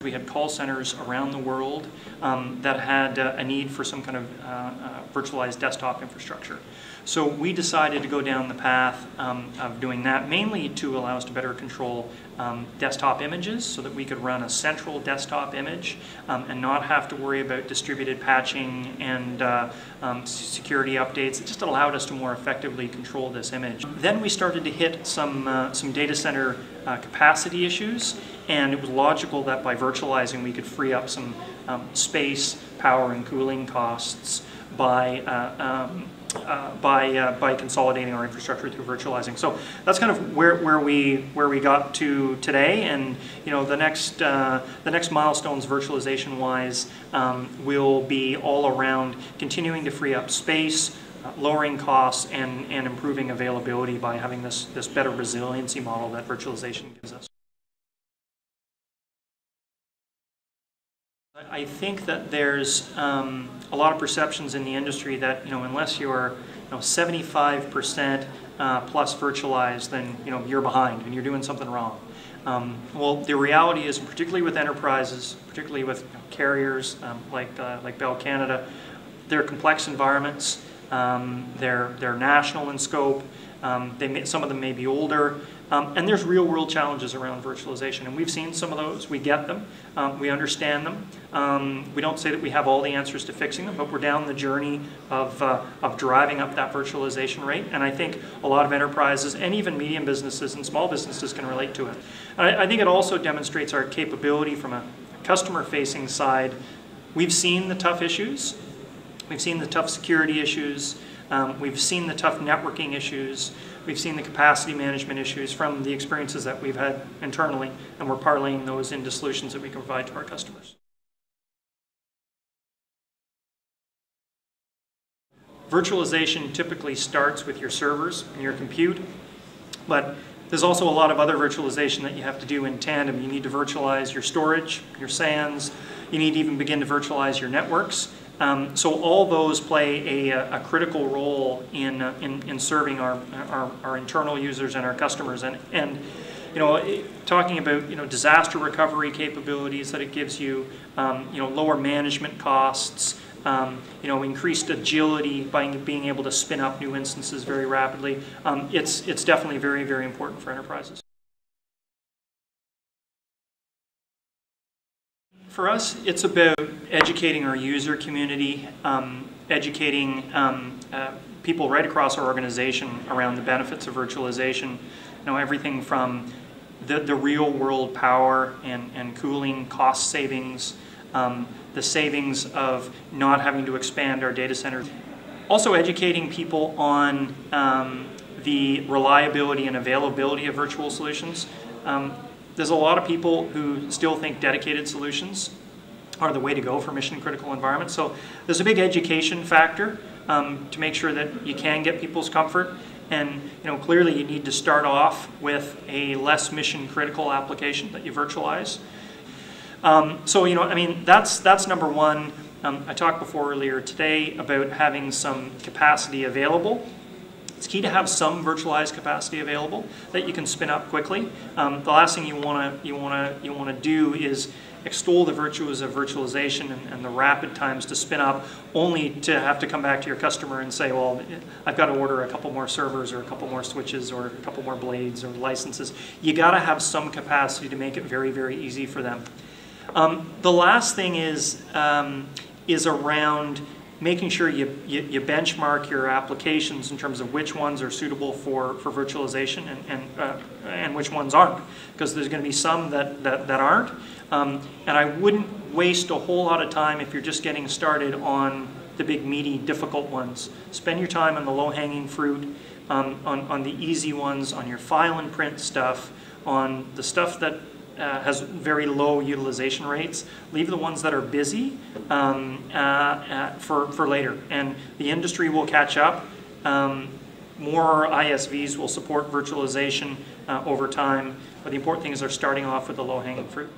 We had call centers around the world that had a need for some kind of virtualized desktop infrastructure. So we decided to go down the path of doing that, mainly to allow us to better control desktop images so that we could run a central desktop image and not have to worry about distributed patching and security updates. It just allowed us to more effectively control this image. Then we started to hit some data center capacity issues, and it was logical that by virtualizing we could free up some space, power, and cooling costs by consolidating our infrastructure through virtualizing. So that's kind of where we got to today, and the next milestones virtualization wise will be all around continuing to free up space, lowering costs, and improving availability by having this better resiliency model that virtualization gives us. I think that there's a lot of perceptions in the industry that unless you're 75% plus virtualized, then you're behind and you're doing something wrong. Well, the reality is, particularly with enterprises, particularly with carriers like Bell Canada, they're complex environments. They're national in scope. Some of them may be older. And there's real-world challenges around virtualization, and we've seen some of those. We get them. We understand them. We don't say that we have all the answers to fixing them, but we're down the journey of driving up that virtualization rate, and I think a lot of enterprises and even medium businesses and small businesses can relate to it. And I think it also demonstrates our capability from a customer-facing side. We've seen the tough issues. We've seen the tough security issues. We've seen the tough networking issues. We've seen the capacity management issues from the experiences that we've had internally, and we're parlaying those into solutions that we can provide to our customers. Virtualization typically starts with your servers and your compute, but there's also a lot of other virtualization that you have to do in tandem. You need to virtualize your storage, your SANs. You need to even begin to virtualize your networks. So all those play a critical role in serving our internal users and our customers. And talking about disaster recovery capabilities that it gives you, lower management costs, increased agility by being able to spin up new instances very rapidly. It's definitely very, very important for enterprises. For us, it's about educating our user community, educating people right across our organization around the benefits of virtualization. Everything from the real-world power and cooling cost savings, the savings of not having to expand our data centers. Also educating people on the reliability and availability of virtual solutions. There's a lot of people who still think dedicated solutions are the way to go for mission-critical environments. So there's a big education factor to make sure that you can get people's comfort. And clearly you need to start off with a less mission-critical application that you virtualize. That's number one. I talked before earlier today about having some capacity available. It's key to have some virtualized capacity available that you can spin up quickly. The last thing you want to do is extol the virtues of virtualization and the rapid times to spin up, only to have to come back to your customer and say, well, I've got to order a couple more servers or a couple more switches or a couple more blades or licenses. You got to have some capacity to make it very, very easy for them. The last thing is around making sure you benchmark your applications in terms of which ones are suitable for virtualization and which ones aren't, because there's going to be some that aren't. And I wouldn't waste a whole lot of time if you're just getting started on the big, meaty, difficult ones. Spend your time on the low-hanging fruit, on the easy ones, on your file and print stuff, on the stuff that has very low utilization rates. Leave the ones that are busy for later, and the industry will catch up. More ISVs will support virtualization over time, but the important thing is they're starting off with the low-hanging fruit.